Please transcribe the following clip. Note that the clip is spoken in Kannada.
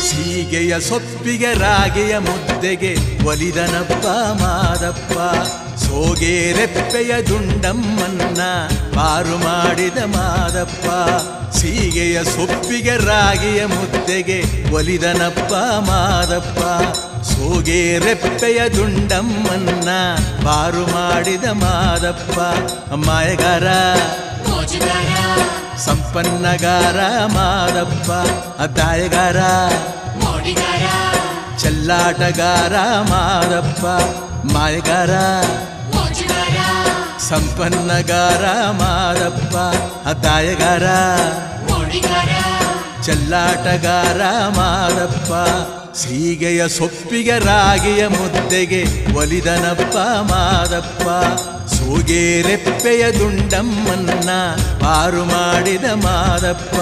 ಸೀಗೆಯ ಸೊಪ್ಪಿಗೆ ರಾಗೆಯ ಮುದ್ದೆಗೆ ಒಲಿದನಪ್ಪ ಮಾದಪ್ಪ. ಸೋಗೆ ರೆಪ್ಪೆಯ ದುಂಡಮ್ಮನ್ನ ಪಾರು ಮಾಡಿದ ಮಾದಪ್ಪ. ಸೀಗೆಯ ಸೊಪ್ಪಿಗೆ ರಾಗೆಯ ಮುದ್ದೆಗೆ ಒಲಿದನಪ್ಪ ಮಾದಪ್ಪ. ಸೋಗೆ ರೆಪ್ಪೆಯ ದುಂಡಮ್ಮನ್ನ ಪಾರು ಮಾಡಿದ ಮಾದಪ್ಪ. ಮಾಯಗಾರ ಸಂಪನ್ನಗಾರ ಮಾದಪ್ಪ. ಅದಾಯಗಾರ ಚೆಲ್ಲಾಟಗಾರ ಮಾದಪ್ಪ. ಮಾಯಗಾರ ಸಂಪನ್ನಗಾರ ಮಾದಪ್ಪ. ಅದಾಯಗಾರ ಚೆಲ್ಲಾಟಗಾರ ಮಾದಪ್ಪ. ಸೀಗೆಯ ಸೊಪ್ಪಿಗೆ ರಾಗಿಯ ಮುದ್ದೆಗೆ ಒಲಿದನಪ್ಪ ಮಾದಪ್ಪ. ಸೋಗೆ ರೆಪ್ಪೆಯ ದುಂಡಮ್ಮನ್ನ ಪಾರು ಮಾಡಿದ ಮಾದಪ್ಪ.